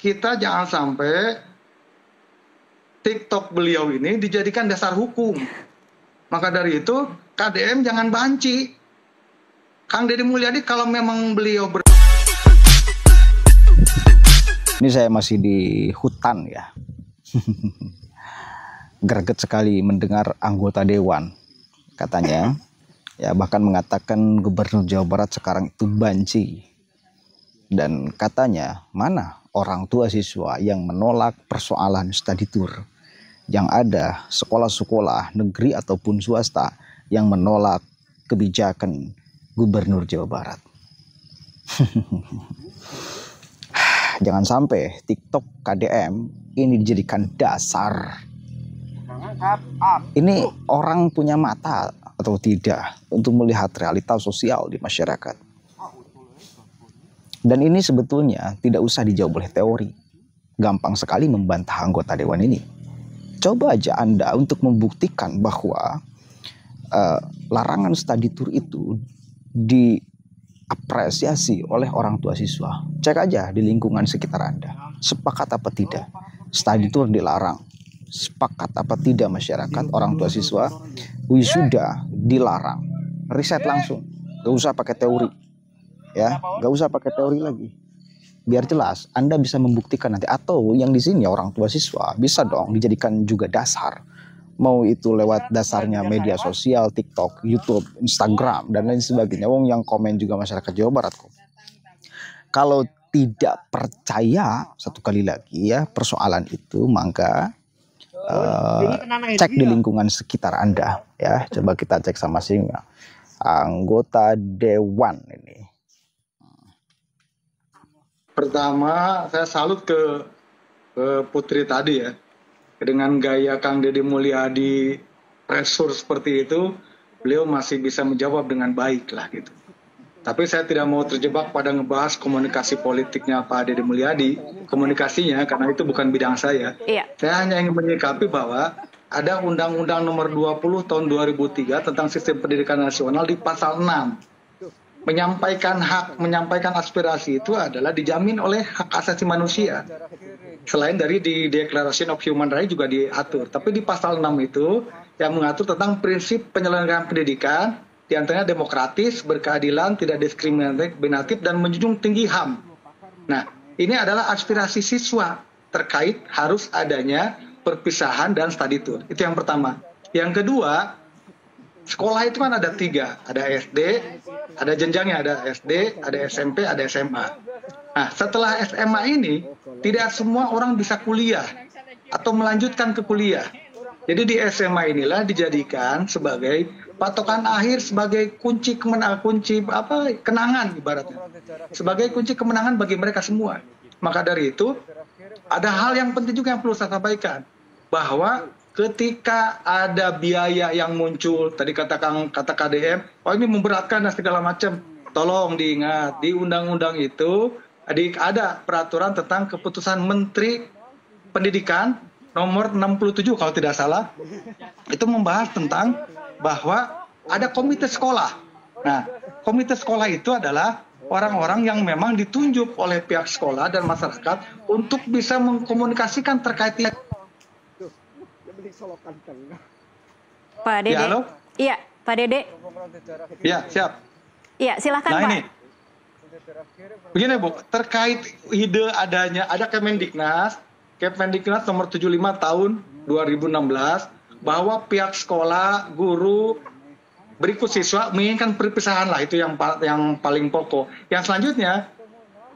kita jangan sampai TikTok beliau ini dijadikan dasar hukum. Maka dari itu KDM jangan banci. Kang Deddy Mulyadi kalau memang beliau Ini saya masih di hutan ya. Greget sekali mendengar anggota dewan katanya ya, bahkan mengatakan Gubernur Jawa Barat sekarang itu banci. Dan katanya mana orang tua siswa yang menolak persoalan study tour. Yang ada sekolah-sekolah negeri ataupun swasta yang menolak kebijakan Gubernur Jawa Barat. Jangan sampai TikTok KDM ini dijadikan dasar. Ini orang punya mata atau tidak untuk melihat realita sosial di masyarakat. Dan ini sebetulnya tidak usah dijawab oleh teori. Gampang sekali membantah anggota dewan ini. Coba aja Anda untuk membuktikan bahwa larangan study tour itu diapresiasi oleh orang tua siswa. Cek aja di lingkungan sekitar Anda. Sepakat apa tidak? Study tour dilarang. Sepakat apa tidak masyarakat, orang tua siswa? Wisuda dilarang. Riset langsung. Gak usah pakai teori. Ya, gak usah pakai teori lagi. Biar jelas, Anda bisa membuktikan nanti. Atau yang di sini orang tua siswa bisa dong dijadikan juga dasar. Mau itu lewat dasarnya media sosial, TikTok, YouTube, Instagram, dan lain sebagainya. Wong yang komen juga masyarakat Jawa Barat kok. Kalau tidak percaya, satu kali lagi ya, persoalan itu, maka cek di lingkungan sekitar Anda. Ya, coba kita cek sama si anggota dewan ini. Pertama, saya salut ke Putri tadi ya. Dengan gaya Kang Deddy Mulyadi pressure seperti itu, beliau masih bisa menjawab dengan baik lah gitu. Tapi saya tidak mau terjebak pada ngebahas komunikasi politiknya Pak Deddy Mulyadi, komunikasinya, karena itu bukan bidang saya. Iya. Saya hanya ingin menyikapi bahwa ada Undang-Undang Nomor 20 Tahun 2003 tentang Sistem Pendidikan Nasional di pasal 6. Menyampaikan hak, menyampaikan aspirasi itu adalah dijamin oleh hak asasi manusia. Selain dari di Declaration of Human Rights juga diatur. Tapi di pasal 6 itu yang mengatur tentang prinsip penyelenggaraan pendidikan, diantaranya demokratis, berkeadilan, tidak diskriminatif, dan menjunjung tinggi HAM. Nah, ini adalah aspirasi siswa terkait harus adanya perpisahan dan study tour. Itu yang pertama. Yang kedua, sekolah itu kan ada 3, ada SD, ada jenjangnya, ada SD, ada SMP, ada SMA. Nah, setelah SMA ini, tidak semua orang bisa kuliah atau melanjutkan ke kuliah. Jadi di SMA inilah dijadikan sebagai patokan akhir, sebagai kunci kenangan ibaratnya. Sebagai kunci kemenangan bagi mereka semua. Maka dari itu, ada hal yang penting juga yang perlu saya sampaikan. Bahwa ketika ada biaya yang muncul, tadi kata KDM, oh ini memberatkan dan segala macam. Tolong diingat, di undang-undang itu ada peraturan tentang keputusan Menteri Pendidikan nomor 67 kalau tidak salah. Itu membahas tentang bahwa ada komite sekolah. Nah, komite sekolah itu adalah orang-orang yang memang ditunjuk oleh pihak sekolah dan masyarakat untuk bisa mengkomunikasikan terkait Pak Dede. Ya, halo? Iya, Pak Dede. Ya, siap. Iya, silakan Nah, Pak. ini. Begini Bu, terkait ide adanya, ada Kemendiknas nomor 75 tahun 2016, bahwa pihak sekolah, guru, berikut siswa menginginkan perpisahan lah, itu yang paling pokok. Yang selanjutnya,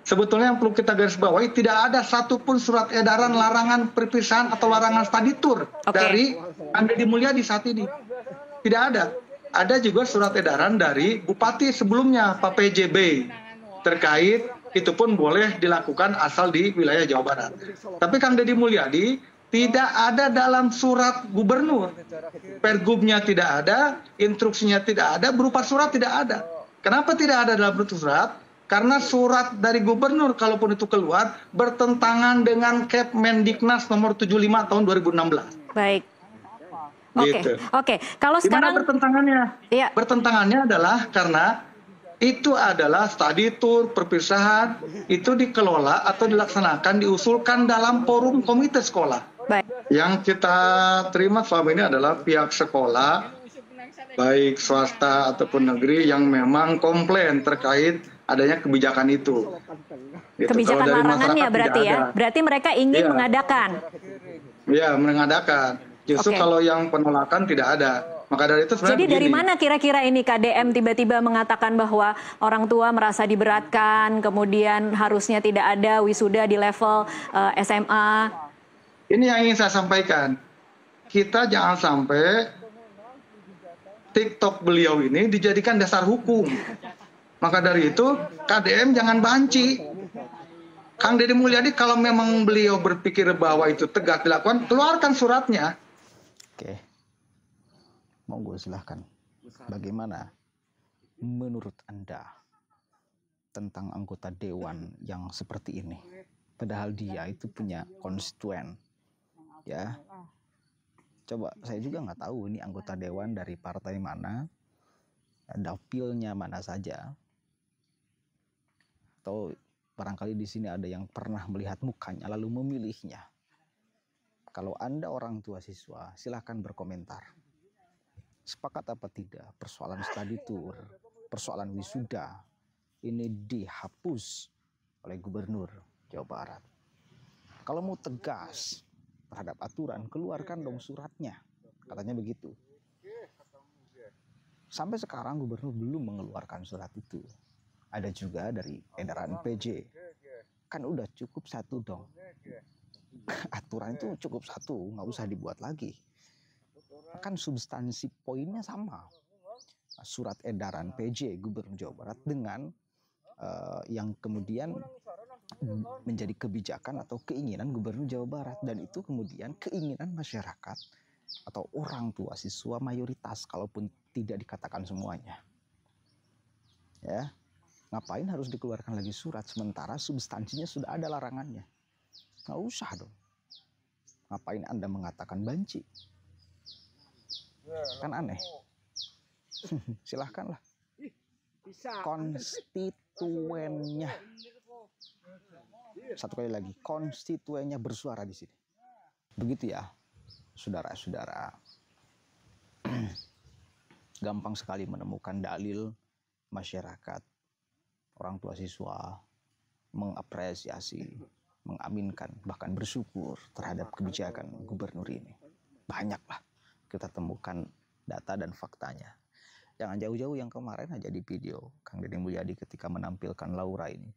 sebetulnya yang perlu kita garis bawahi, tidak ada satupun surat edaran larangan perpisahan atau larangan study tour dari Kang Deddy Mulyadi saat ini. Tidak ada. Ada juga surat edaran dari Bupati sebelumnya, Pak PJB, terkait itu pun boleh dilakukan asal di wilayah Jawa Barat. Tapi Kang Deddy Mulyadi tidak ada dalam surat gubernur. Pergubnya tidak ada, instruksinya tidak ada, berupa surat tidak ada. Kenapa tidak ada dalam bentuk surat? Karena surat dari gubernur kalaupun itu keluar bertentangan dengan Kemendiknas nomor 75 tahun 2016. Baik. Gitu. Oke. Kalau sekarang bertentangannya? Iya. Bertentangannya adalah karena Itu adalah study tour, perpisahan, itu dikelola atau dilaksanakan, diusulkan dalam forum komite sekolah. Baik. Yang kita terima selama ini adalah pihak sekolah, baik swasta ataupun negeri, yang memang komplain terkait adanya kebijakan itu. Gitu. Kebijakan Kalau dari larangannya masyarakat berarti tidak ya? ada. Berarti mereka ingin Iya. mengadakan. Ya, mengadakan. Justru Oke. kalau yang penolakan tidak ada. Maka dari itu sebenarnya Jadi dari begini. mana kira-kira ini KDM tiba-tiba mengatakan bahwa orang tua merasa diberatkan, kemudian harusnya tidak ada wisuda di level SMA? Ini yang ingin saya sampaikan. Kita jangan sampai TikTok beliau ini dijadikan dasar hukum. Maka dari itu KDM jangan banci. Kang Deddy Mulyadi kalau memang beliau berpikir bahwa itu tegak dilakukan, keluarkan suratnya. Oke. Monggo silahkan. Bagaimana menurut Anda tentang anggota dewan yang seperti ini? Padahal dia itu punya konstituen. Ya. Coba saya juga nggak tahu ini anggota dewan dari partai mana, dapilnya mana saja. Atau barangkali di sini ada yang pernah melihat mukanya lalu memilihnya. Kalau Anda orang tua siswa, silahkan berkomentar. Sepakat apa tidak persoalan study tour, persoalan wisuda ini dihapus oleh Gubernur Jawa Barat? Kalau mau tegas terhadap aturan, keluarkan dong suratnya. Katanya begitu. Sampai sekarang Gubernur belum mengeluarkan surat itu. Ada juga dari edaran PJ. Kan udah cukup satu dong. Aturan itu cukup satu, nggak usah dibuat lagi. Kan substansi poinnya sama. Surat edaran PJ Gubernur Jawa Barat dengan yang kemudian menjadi kebijakan atau keinginan Gubernur Jawa Barat, dan itu kemudian keinginan masyarakat atau orang tua siswa mayoritas, kalaupun tidak dikatakan semuanya. Ya, ngapain harus dikeluarkan lagi surat sementara substansinya sudah ada larangannya? Nggak usah dong. Ngapain Anda mengatakan banci? Kan aneh. Silahkanlah. Konstituennya. Satu kali lagi, konstituennya bersuara di sini. Begitu ya, saudara-saudara. Gampang sekali menemukan dalil masyarakat, orang tua siswa mengapresiasi, mengaminkan, bahkan bersyukur terhadap kebijakan gubernur ini. Banyaklah kita temukan data dan faktanya. Jangan jauh-jauh yang kemarin aja di video Kang Deddy Mulyadi ketika menampilkan Laura ini.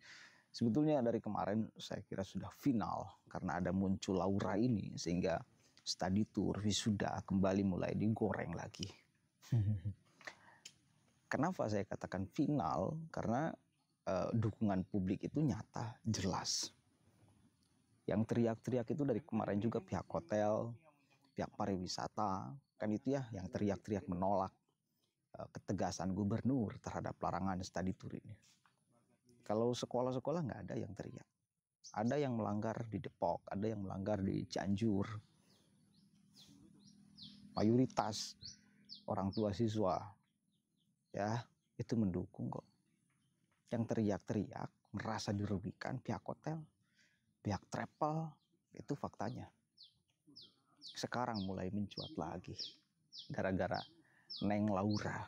Sebetulnya dari kemarin saya kira sudah final karena ada muncul Laura ini sehingga study tour, wisuda kembali mulai digoreng lagi. Kenapa saya katakan final? Karena dukungan publik itu nyata, jelas. Yang teriak-teriak itu dari kemarin juga pihak hotel, pihak pariwisata, kan itu ya yang teriak-teriak menolak ketegasan gubernur terhadap larangan study tour ini. Kalau sekolah-sekolah nggak ada yang teriak. Ada yang melanggar di Depok, ada yang melanggar di Cianjur. Mayoritas orang tua siswa ya itu mendukung kok. Yang teriak-teriak merasa dirugikan pihak hotel, pihak travel, itu faktanya. Sekarang mulai mencuat lagi gara-gara Neng Laura.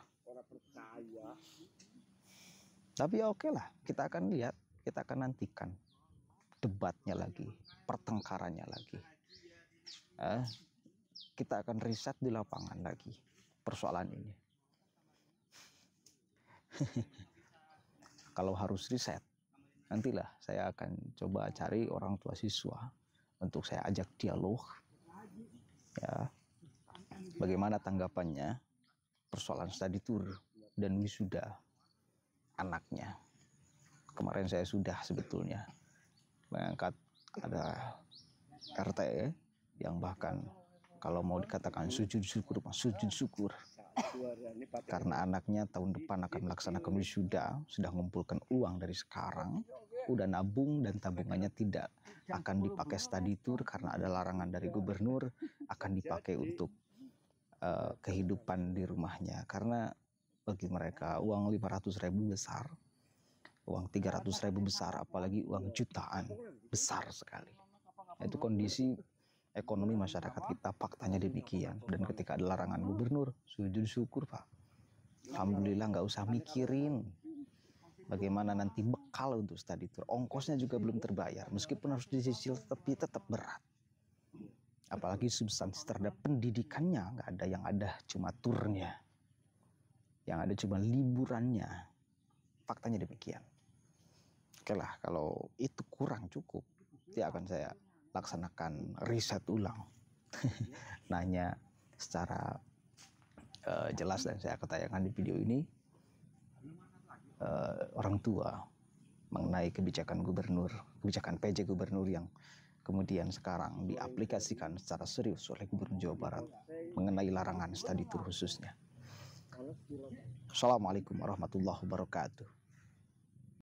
Tapi ya oke lah, kita akan lihat, kita akan nantikan debatnya lagi, pertengkarannya lagi. Kita akan riset di lapangan lagi persoalan ini. Kalau harus riset, nantilah saya akan coba cari orang tua siswa untuk saya ajak dialog. Ya, bagaimana tanggapannya persoalan study tour dan wisuda anaknya. Kemarin saya sudah sebetulnya mengangkat ada RT yang bahkan kalau mau dikatakan sujud syukur karena anaknya tahun depan akan melaksanakan wisuda, sudah mengumpulkan uang dari sekarang, udah nabung dan tabungannya tidak akan dipakai study tour karena ada larangan dari gubernur, akan dipakai untuk kehidupan di rumahnya. Karena bagi mereka uang 500.000 besar, uang 300.000 besar, apalagi uang jutaan besar sekali. Itu kondisi ekonomi masyarakat kita, faktanya demikian. Dan ketika ada larangan gubernur, sujud syukur Pak, alhamdulillah, nggak usah mikirin bagaimana nanti bekal untuk study tour. Ongkosnya juga belum terbayar, meskipun harus dicicil, tapi tetap berat. Apalagi substansi terhadap pendidikannya nggak ada, yang ada cuma turnya, yang ada cuma liburannya. Faktanya demikian. Oke lah, kalau itu kurang cukup, ya akan saya laksanakan riset ulang. Nanya secara jelas, dan saya akan tayangkan di video ini orang tua mengenai kebijakan gubernur, kebijakan PJ gubernur yang kemudian sekarang diaplikasikan secara serius oleh Gubernur Jawa Barat mengenai larangan study tour khususnya. Assalamualaikum warahmatullahi wabarakatuh.